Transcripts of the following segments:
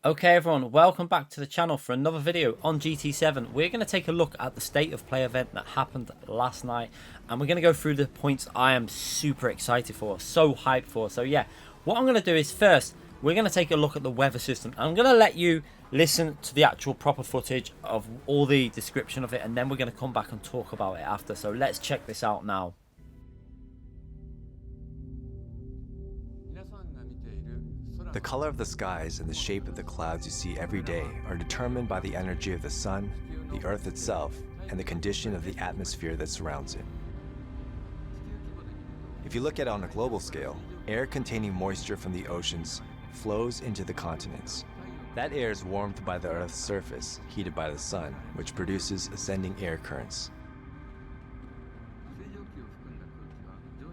Okay everyone, welcome back to the channel for another video on GT7. We're going to take a look at the state of play event that happened last night, and we're going to go through the points I am super excited for, so hyped for. So yeah, what I'm going to do is first, we're going to take a look at the weather system. I'm going to let you listen to the actual proper footage of all the description of it, and then we're going to come back and talk about it after. So let's check this out now. The color of the skies and the shape of the clouds you see every day are determined by the energy of the sun, the earth itself, and the condition of the atmosphere that surrounds it. If you look at it on a global scale, air containing moisture from the oceans flows into the continents. That air is warmed by the earth's surface, heated by the sun, which produces ascending air currents.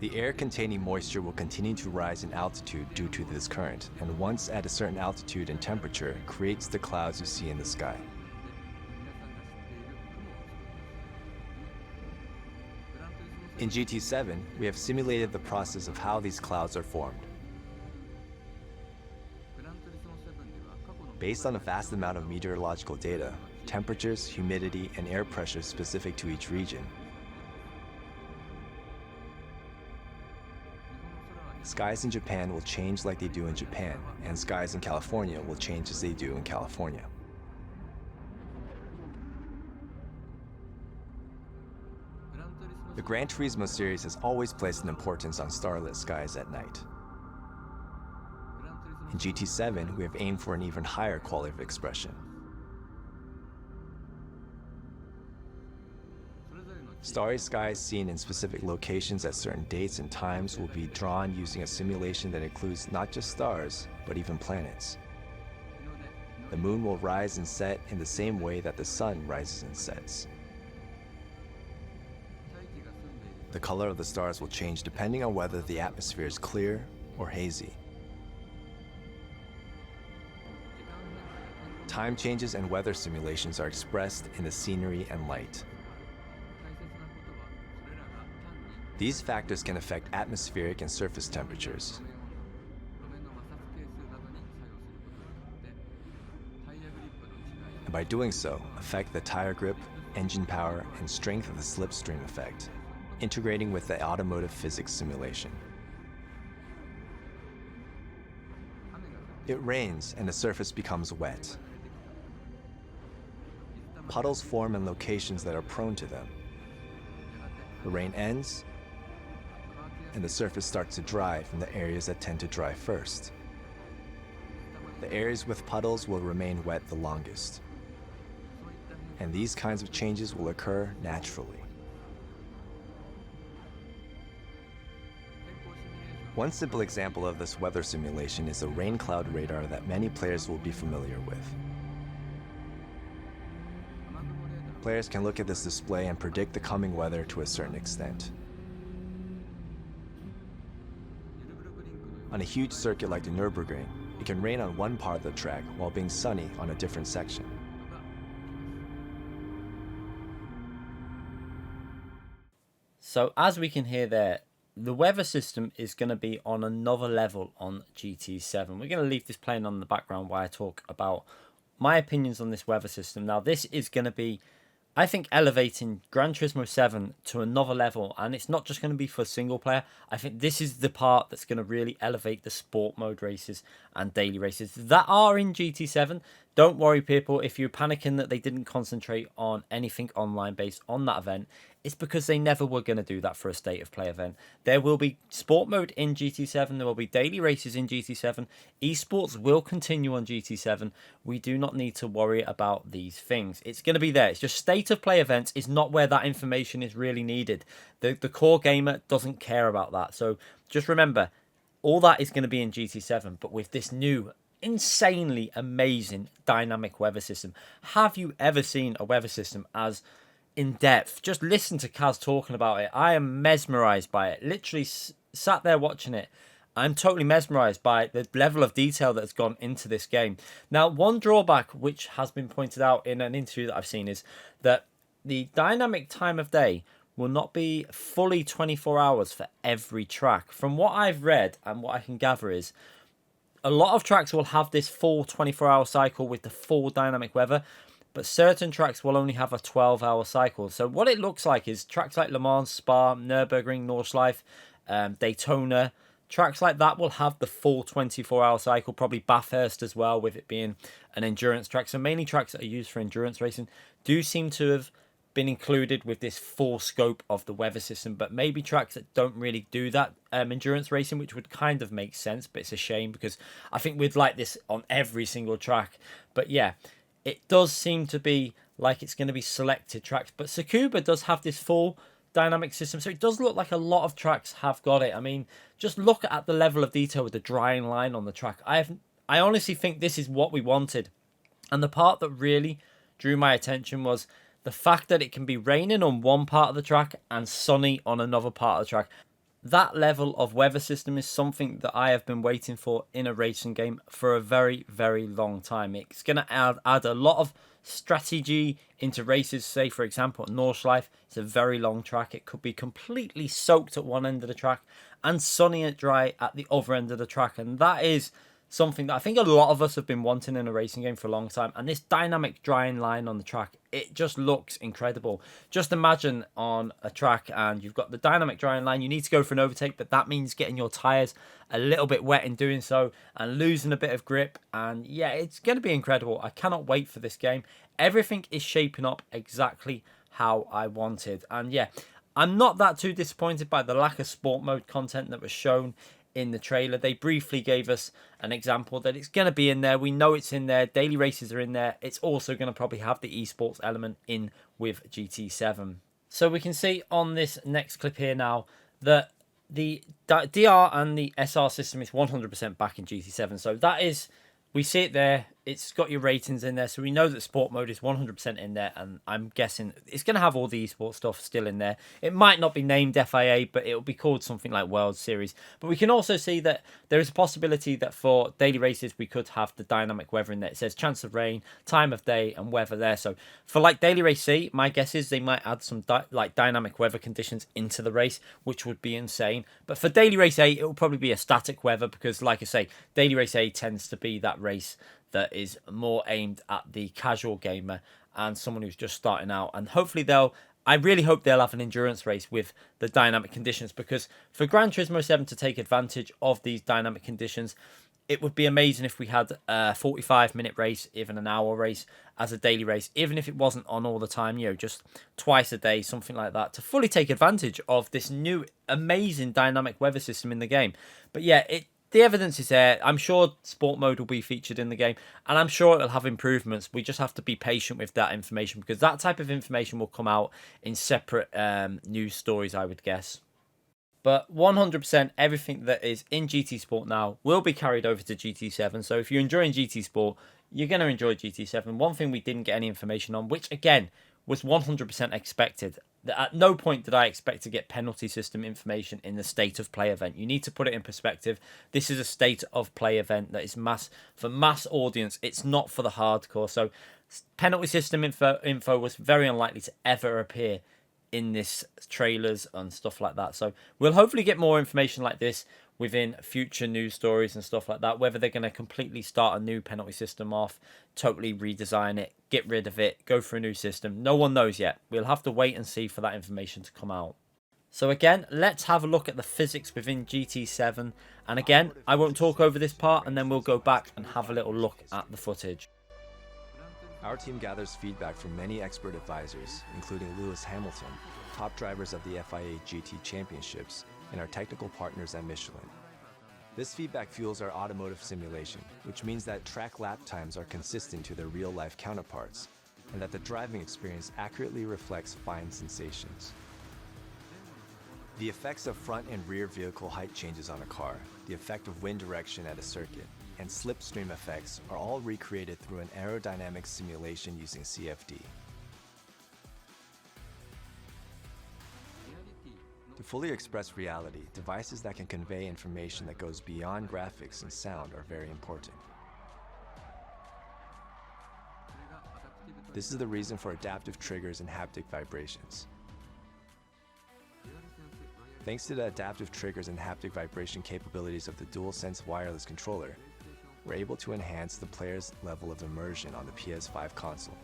The air containing moisture will continue to rise in altitude due to this current, and once at a certain altitude and temperature, creates the clouds you see in the sky. In GT7, we have simulated the process of how these clouds are formed. Based on a vast amount of meteorological data, temperatures, humidity, and air pressure specific to each region, skies in Japan will change like they do in Japan, and skies in California will change as they do in California. The Gran Turismo series has always placed an importance on starlit skies at night. In GT7, we have aimed for an even higher quality of expression. Starry skies seen in specific locations at certain dates and times will be drawn using a simulation that includes not just stars, but even planets. The moon will rise and set in the same way that the sun rises and sets. The color of the stars will change depending on whether the atmosphere is clear or hazy. Time changes and weather simulations are expressed in the scenery and light. These factors can affect atmospheric and surface temperatures. And by doing so, affect the tire grip, engine power, and strength of the slipstream effect, integrating with the automotive physics simulation. It rains and the surface becomes wet. Puddles form in locations that are prone to them. The rain ends, and the surface starts to dry from the areas that tend to dry first. The areas with puddles will remain wet the longest. And these kinds of changes will occur naturally. One simple example of this weather simulation is a rain cloud radar that many players will be familiar with. Players can look at this display and predict the coming weather to a certain extent. On a huge circuit like the Nürburgring, it can rain on one part of the track while being sunny on a different section. So as we can hear there, the weather system is going to be on another level on GT7. We're going to leave this playing on the background while I talk about my opinions on this weather system. Now this is going to be, I think, elevating Gran Turismo 7 to another level, and it's not just going to be for single player. I think this is the part that's going to really elevate the sport mode races and daily races that are in GT7. Don't worry, people, if you're panicking that they didn't concentrate on anything online based on that event. It's because they never were going to do that for a state of play event. There will be sport mode in GT7. There will be daily races in GT7. Esports will continue on GT7. We do not need to worry about these things. It's going to be there. It's just state of play events is not where that information is really needed. The core gamer doesn't care about that. So just remember, all that is going to be in GT7, but with this new insanely amazing dynamic weather system. Have you ever seen a weather system as in depth? Just listen to Kaz talking about it. I am mesmerized by it. Literally sat there watching it. I'm totally mesmerized by the level of detail that's gone into this game. Now, one drawback which has been pointed out in an interview that I've seen is that the dynamic time of day will not be fully 24 hours for every track. From what I've read and what I can gather is A lot of tracks will have this full 24-hour cycle with the full dynamic weather, but certain tracks will only have a 12-hour cycle. So what it looks like is tracks like Le Mans, Spa, Nürburgring, Nordschleife, Daytona, tracks like that will have the full 24-hour cycle, probably Bathurst as well, with it being an endurance track. So mainly tracks that are used for endurance racing do seem to have been included with this full scope of the weather system, but maybe tracks that don't really do that endurance racing, which would kind of make sense, but it's a shame because I think we'd like this on every single track. But yeah, it does seem to be like it's going to be selected tracks, but Tsukuba does have this full dynamic system, so it does look like a lot of tracks have got it. I mean, just look at the level of detail with the drying line on the track. I honestly think this is what we wanted, and the part that really drew my attention was the fact that it can be raining on one part of the track and sunny on another part of the track. That level of weather system is something that I have been waiting for in a racing game for a very, very long time. It's going to add a lot of strategy into races. Say, for example, at Nordschleife, it's a very long track. It could be completely soaked at one end of the track and sunny and dry at the other end of the track. And that is something that I think a lot of us have been wanting in a racing game for a long time. And this dynamic drying line on the track, it just looks incredible. Just imagine on a track and you've got the dynamic drying line. You need to go for an overtake, but that means getting your tyres a little bit wet in doing so and losing a bit of grip. And yeah, it's going to be incredible. I cannot wait for this game. Everything is shaping up exactly how I wanted. And yeah, I'm not that too disappointed by the lack of sport mode content that was shown in the trailer. They briefly gave us an example that it's going to be in there. We know it's in there. Daily races are in there. It's also going to probably have the esports element in with GT7. So we can see on this next clip here now that the DR and the SR system is 100% back in GT7. So that is, we see it there. It's got your ratings in there. So we know that sport mode is 100% in there. And I'm guessing it's going to have all the esports stuff still in there. It might not be named FIA, but it'll be called something like World Series. But we can also see that there is a possibility that for daily races, we could have the dynamic weather in there. It says chance of rain, time of day, and weather there. So for like daily race C, my guess is they might add some dynamic weather conditions into the race, which would be insane. But for daily race A, it will probably be a static weather because, like I say, daily race A tends to be that race that is more aimed at the casual gamer and someone who's just starting out. And hopefully I really hope they'll have an endurance race with the dynamic conditions, because for Gran Turismo 7 to take advantage of these dynamic conditions, it would be amazing if we had a 45-minute race, even an hour race as a daily race, even if it wasn't on all the time, you know, just twice a day, something like that, to fully take advantage of this new amazing dynamic weather system in the game. But yeah, the evidence is there. I'm sure sport mode will be featured in the game, and I'm sure it'll have improvements. We just have to be patient with that information, because that type of information will come out in separate news stories, I would guess. But 100% everything that is in GT Sport now will be carried over to GT7. So if you're enjoying GT Sport, you're going to enjoy GT7. One thing we didn't get any information on, which again was 100% expected. At no point did I expect to get penalty system information in the state of play event. You need to put it in perspective. This is a state of play event that is for mass audience. It's not for the hardcore. So penalty system info was very unlikely to ever appear in this trailers and stuff like that. So we'll hopefully get more information like this within future news stories and stuff like that, whether they're going to completely start a new penalty system off, totally redesign it, get rid of it, go for a new system. No one knows yet. We'll have to wait and see for that information to come out. So again, let's have a look at the physics within GT7. And again, I won't talk over this part, and then we'll go back and have a little look at the footage. Our team gathers feedback from many expert advisors, including Lewis Hamilton, top drivers of the FIA GT Championships, and our technical partners at Michelin. This feedback fuels our automotive simulation, which means that track lap times are consistent to their real-life counterparts, and that the driving experience accurately reflects fine sensations. The effects of front and rear vehicle height changes on a car, the effect of wind direction at a circuit, and slipstream effects are all recreated through an aerodynamic simulation using CFD. To fully express reality, devices that can convey information that goes beyond graphics and sound are very important. This is the reason for adaptive triggers and haptic vibrations. Thanks to the adaptive triggers and haptic vibration capabilities of the DualSense wireless controller, we're able to enhance the player's level of immersion on the PS5 console.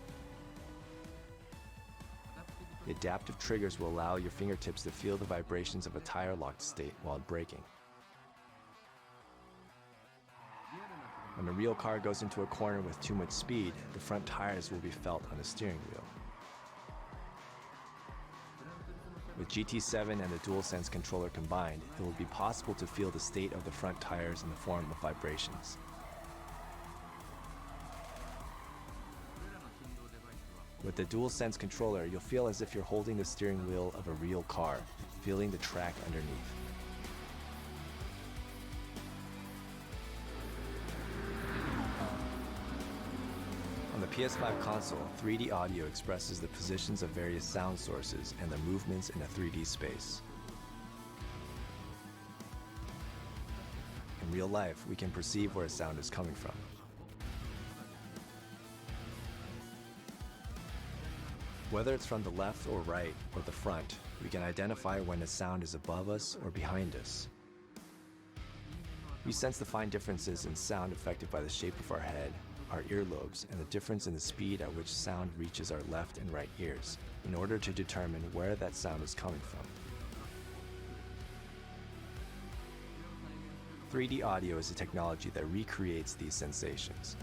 The adaptive triggers will allow your fingertips to feel the vibrations of a tire locked state while braking. When a real car goes into a corner with too much speed, the front tires will be felt on the steering wheel. With GT7 and the DualSense controller combined, it will be possible to feel the state of the front tires in the form of vibrations. With the DualSense controller, you'll feel as if you're holding the steering wheel of a real car, feeling the track underneath. On the PS5 console, 3D audio expresses the positions of various sound sources and their movements in a 3D space. In real life, we can perceive where a sound is coming from. Whether it's from the left or right or the front, we can identify when a sound is above us or behind us. We sense the fine differences in sound affected by the shape of our head, our earlobes, and the difference in the speed at which sound reaches our left and right ears in order to determine where that sound is coming from. 3D audio is a technology that recreates these sensations.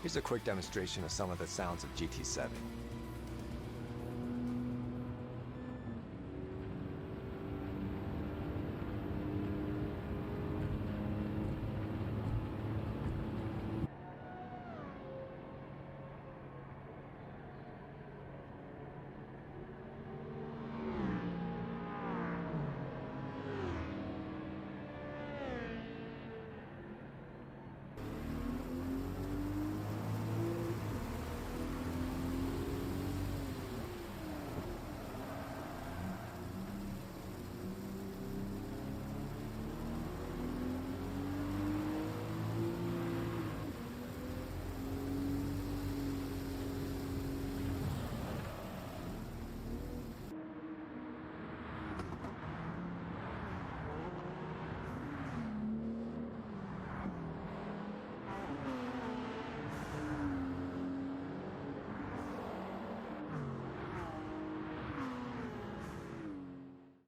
Here's a quick demonstration of some of the sounds of GT7.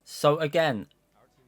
So again,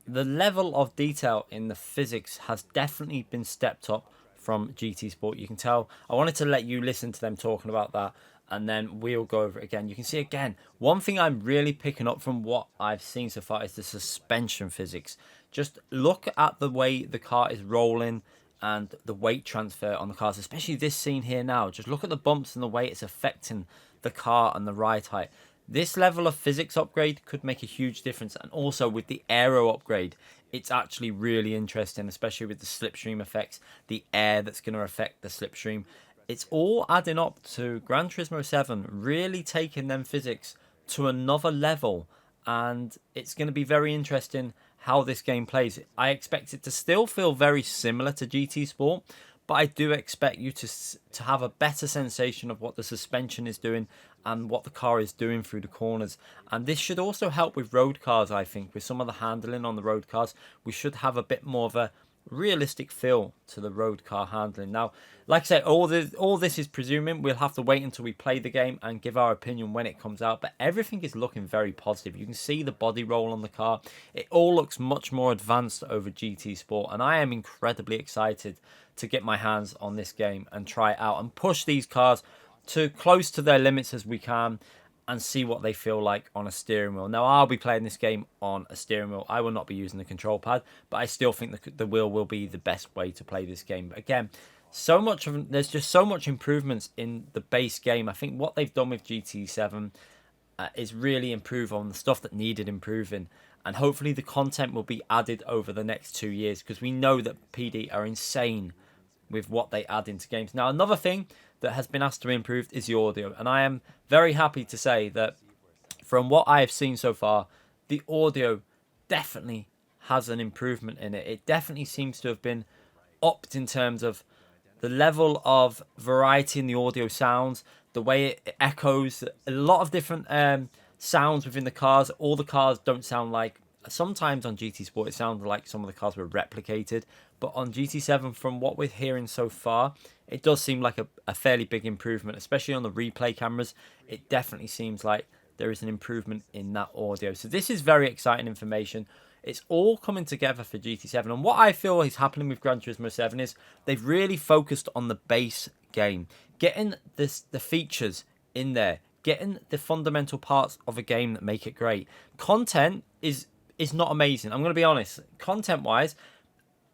the level of detail in the physics has definitely been stepped up from GT Sport. You can tell. I wanted to let you listen to them talking about that, and then we'll go over it again. You can see again, one thing I'm really picking up from what I've seen so far is the suspension physics. Just look at the way the car is rolling and the weight transfer on the cars, especially this scene here now. Just look at the bumps and the way it's affecting the car and the ride height. This level of physics upgrade could make a huge difference, and also with the aero upgrade, it's actually really interesting, especially with the slipstream effects, the air that's going to affect the slipstream. It's all adding up to Gran Turismo 7 really taking them physics to another level, and it's going to be very interesting how this game plays. I expect it to still feel very similar to GT Sport, but I do expect you to have a better sensation of what the suspension is doing and what the car is doing through the corners. And this should also help with road cars, I think. With some of the handling on the road cars, we should have a bit more of a realistic feel to the road car handling. Now, like I say, all this is presuming. We'll have to wait until we play the game and give our opinion when it comes out. But everything is looking very positive. You can see the body roll on the car. It all looks much more advanced over GT Sport. And I am incredibly excited to get my hands on this game and try it out and push these cars to close to their limits as we can and see what they feel like on a steering wheel. Now, I'll be playing this game on a steering wheel. I will not be using the control pad, but I still think the wheel will be the best way to play this game. But again, there's just so much improvements in the base game. I think what they've done with GT7 is really improve on the stuff that needed improving. And hopefully the content will be added over the next 2 years, because we know that PD are insane with what they add into games. Now, another thing that has been asked to be improved is the audio. And I am very happy to say that from what I have seen so far, the audio definitely has an improvement in it. It definitely seems to have been upped in terms of the level of variety in the audio sounds, the way it echoes, a lot of different sounds within the cars. All the cars don't sound like sometimes on GT Sport it sounded like some of the cars were replicated, but on GT7, from what we're hearing so far, it does seem like a fairly big improvement, especially on the replay cameras. It definitely seems like there is an improvement in that audio. So this is very exciting information. It's all coming together for GT7, and what I feel is happening with Gran Turismo 7 is they've really focused on the base game, getting the features in there, getting the fundamental parts of a game that make it great. Content is not amazing. I'm going to be honest. Content-wise,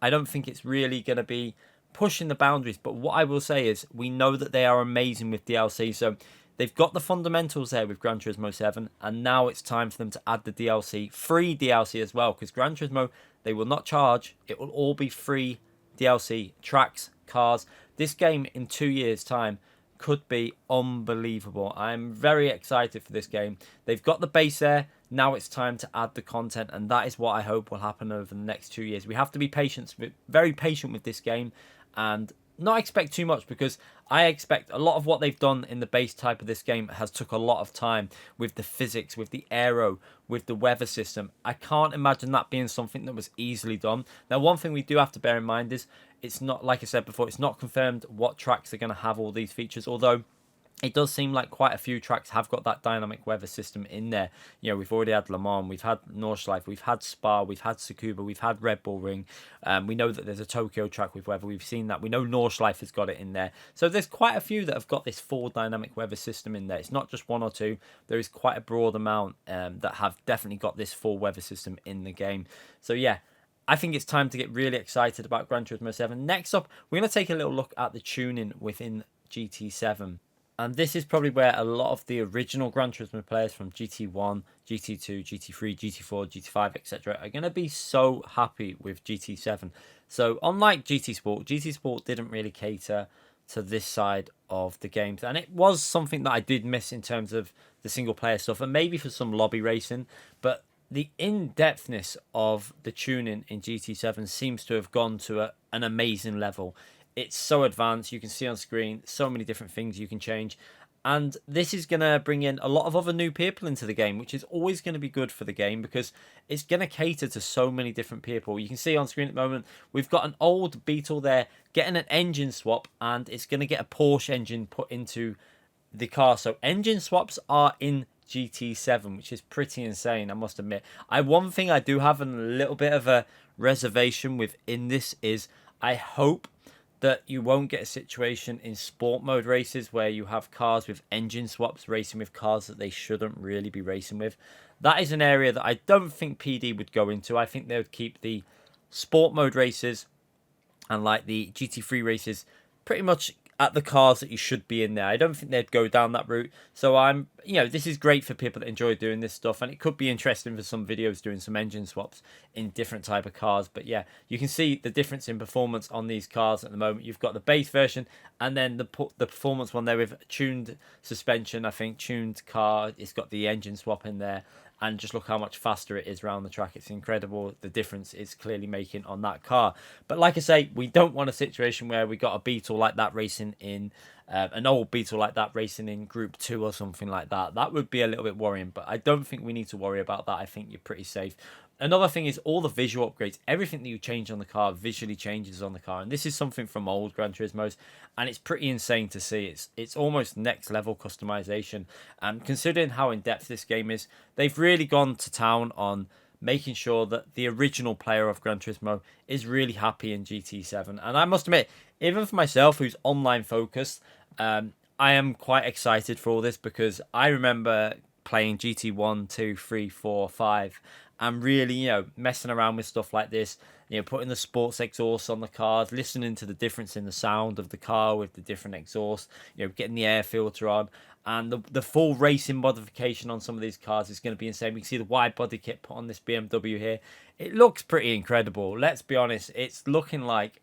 I don't think it's really going to be pushing the boundaries. But what I will say is we know that they are amazing with DLC. So they've got the fundamentals there with Gran Turismo 7. And now it's time for them to add the DLC. Free DLC as well. Because Gran Turismo, they will not charge. It will all be free DLC. Tracks, cars. This game in 2 years' time could be unbelievable. I'm very excited for this game. They've got the base there. Now it's time to add the content, and that is what I hope will happen over the next 2 years. We have to be patient, very patient with this game, and not expect too much, because I expect a lot of what they've done in the base type of this game has took a lot of time with the physics, with the aero, with the weather system. I can't imagine that being something that was easily done. Now, one thing we do have to bear in mind is it's not, like I said before, it's not confirmed what tracks are going to have all these features, although it does seem like quite a few tracks have got that dynamic weather system in there. You know, we've already had Le Mans, we've had Nordschleife, we've had Spa, we've had Tsukuba, we've had Red Bull Ring. We know that there's a Tokyo track with weather. We've seen that. We know Nordschleife has got it in there. So there's quite a few that have got this full dynamic weather system in there. It's not just one or two. There is quite a broad amount that have definitely got this full weather system in the game. So yeah, I think it's time to get really excited about Gran Turismo 7. Next up, we're going to take a little look at the tuning within GT7. And this is probably where a lot of the original Gran Turismo players from GT1, GT2, GT3, GT4, GT5, etc. are going to be so happy with GT7. So unlike GT Sport didn't really cater to this side of the games. And it was something that I did miss in terms of the single player stuff, and maybe for some lobby racing. But the in-depthness of the tuning in GT7 seems to have gone to an amazing level. It's so advanced. You can see on screen so many different things you can change. And this is going to bring in a lot of other new people into the game, which is always going to be good for the game because it's going to cater to so many different people. You can see on screen at the moment, we've got an old Beetle there getting an engine swap, and it's going to get a Porsche engine put into the car. So engine swaps are in GT7, which is pretty insane, I must admit. One thing I do have a little bit of a reservation within this is I hope that you won't get a situation in sport mode races where you have cars with engine swaps racing with cars that they shouldn't really be racing with. That is an area that I don't think PD would go into. I think they would keep the sport mode races and like the GT3 races pretty much at the cars that you should be in there. I don't think they'd go down that route. So this is great for people that enjoy doing this stuff, and it could be interesting for some videos doing some engine swaps in different type of cars. But yeah, you can see the difference in performance on these cars at the moment. You've got the base version and then the performance one there with tuned suspension. I think tuned car, it's got the engine swap in there. And just look how much faster it is around the track. It's incredible the difference it's clearly making on that car. But like I say, we don't want a situation where we got a Beetle like that racing in, an old Beetle like that racing in Group 2 or something like that. That would be a little bit worrying, but I don't think we need to worry about that. I think you're pretty safe. Another thing is all the visual upgrades. Everything that you change on the car visually changes on the car. And this is something from old Gran Turismos. And it's pretty insane to see. It's almost next level customization. And considering how in-depth this game is, they've really gone to town on making sure that the original player of Gran Turismo is really happy in GT7. And I must admit, even for myself, who's online focused, I am quite excited for all this because I remember playing GT1, 2, 3, 4, 5, and really, messing around with stuff like this, putting the sports exhaust on the cars, listening to the difference in the sound of the car with the different exhaust, getting the air filter on, and the full racing modification on some of these cars is going to be insane. We can see the wide body kit put on this BMW here. It looks pretty incredible. Let's be honest, it's looking like,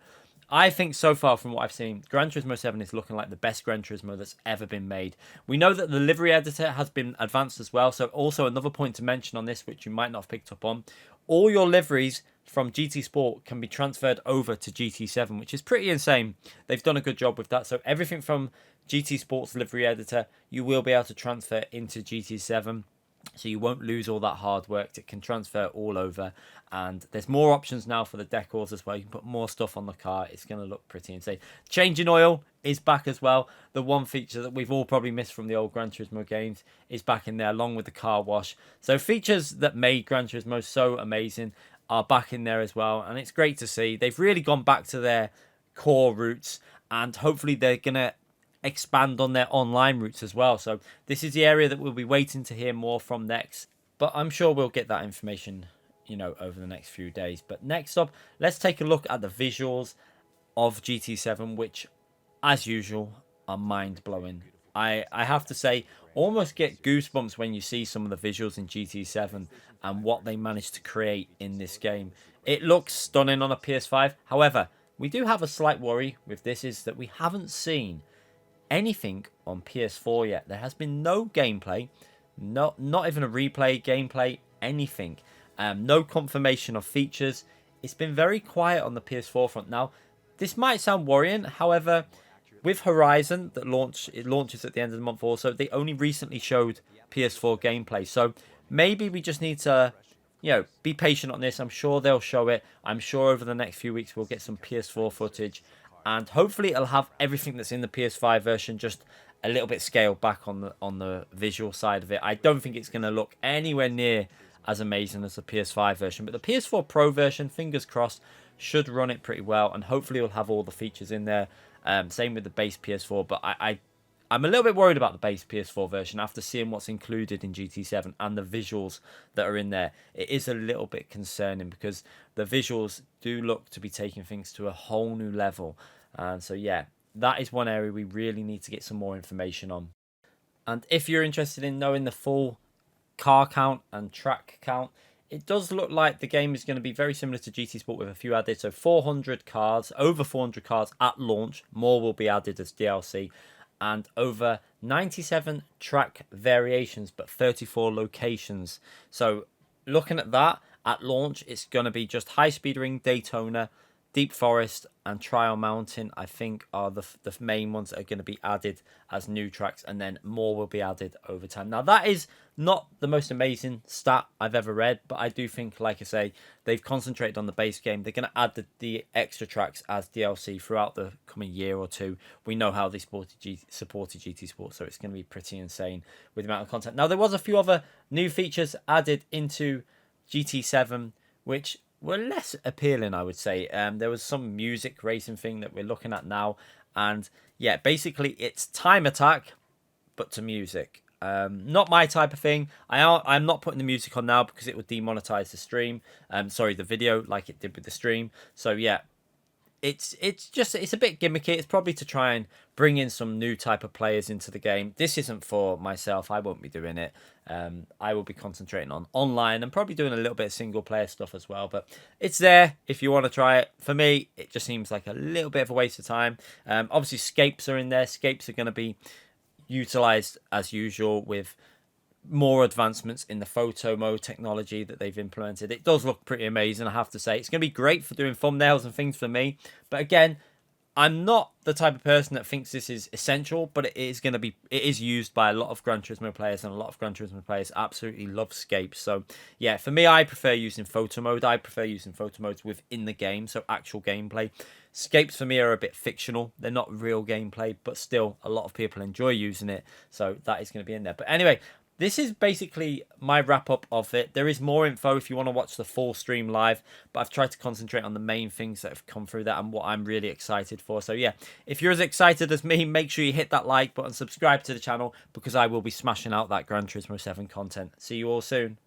I think so far from what I've seen, Gran Turismo 7 is looking like the best Gran Turismo that's ever been made. We know that the livery editor has been advanced as well. So also another point to mention on this, which you might not have picked up on, all your liveries from GT Sport can be transferred over to GT7, which is pretty insane. They've done a good job with that. So everything from GT Sport's livery editor, you will be able to transfer into GT7. so you won't lose all that hard work. It can transfer all over, and there's more options now for the decors as well. You can put more stuff on the car. It's going to look pretty insane. Changing oil is back as well. The one feature that we've all probably missed from the old Gran Turismo games is back in there, along with the car wash. So features that made Gran Turismo so amazing are back in there as well, and it's great to see. They've really gone back to their core roots, and hopefully they're going to expand on their online routes as well. So this is the area that we'll be waiting to hear more from next, but I'm sure we'll get that information, you know, over the next few days. But next up, let's take a look at the visuals of GT7, which as usual are mind-blowing. I have to say, almost get goosebumps when you see some of the visuals in GT7 and what they managed to create in this game. It looks stunning on a PS5. However, we do have a slight worry with this, is that we haven't seen anything on PS4 yet. There has been no gameplay, not even a replay gameplay, anything. No confirmation of features. It's been very quiet on the PS4 front. Now, this might sound worrying. However, with Horizon that launches at the end of the month also, they only recently showed PS4 gameplay. So maybe we just need to, you know, be patient on this. I'm sure they'll show it. I'm sure over the next few weeks we'll get some PS4 footage. And hopefully it'll have everything that's in the PS5 version, just a little bit scaled back on the visual side of it. I don't think it's going to look anywhere near as amazing as the PS5 version. But the PS4 Pro version, fingers crossed, should run it pretty well. And hopefully it'll have all the features in there. Same with the base PS4. But I'm a little bit worried about the base PS4 version after seeing what's included in GT7 and the visuals that are in there. It is a little bit concerning because the visuals do look to be taking things to a whole new level. And so, yeah, that is one area we really need to get some more information on. And if you're interested in knowing the full car count and track count, it does look like the game is going to be very similar to GT Sport with a few added. So 400 cars, over 400 cars at launch. More will be added as DLC. And over 97 track variations, but 34 locations. So looking at that, at launch, it's going to be just High Speed Ring, Daytona, Deep Forest, and Trial Mountain, I think, are the main ones that are going to be added as new tracks, and then more will be added over time. Now, that is not the most amazing stat I've ever read, but I do think, like I say, they've concentrated on the base game. They're going to add the extra tracks as DLC throughout the coming year or two. We know how they supported GT Sport, so it's going to be pretty insane with the amount of content. Now, there was a few other new features added into GT7, which were less appealing, I would say. There was some music racing thing that we're looking at now, and yeah, basically it's time attack but to music. Not my type of thing. I'm not putting the music on now because it would demonetize the stream, the video, like it did with the stream. So yeah, it's a bit gimmicky. It's probably to try and bring in some new type of players into the game. This isn't for myself. I won't be doing it. I will be concentrating on online and probably doing a little bit of single player stuff as well. But it's there if you want to try it. For me, it just seems like a little bit of a waste of time. Obviously, scapes are in there. Scapes are going to be utilized as usual with more advancements in the photo mode technology that they've implemented. It does look pretty amazing, I have to say. It's going to be great for doing thumbnails and things for me. But again, I'm not the type of person that thinks this is essential, but it is used by a lot of Gran Turismo players, and a lot of Gran Turismo players absolutely love scapes. So yeah, for me, I prefer using photo mode. I prefer using photo modes within the game, so actual gameplay. Scapes for me are a bit fictional. They're not real gameplay, but still a lot of people enjoy using it. So that is going to be in there. But anyway, this is basically my wrap-up of it. There is more info if you want to watch the full stream live, but I've tried to concentrate on the main things that have come through that and what I'm really excited for. So yeah, if you're as excited as me, make sure you hit that like button, subscribe to the channel, because I will be smashing out that Gran Turismo 7 content. See you all soon.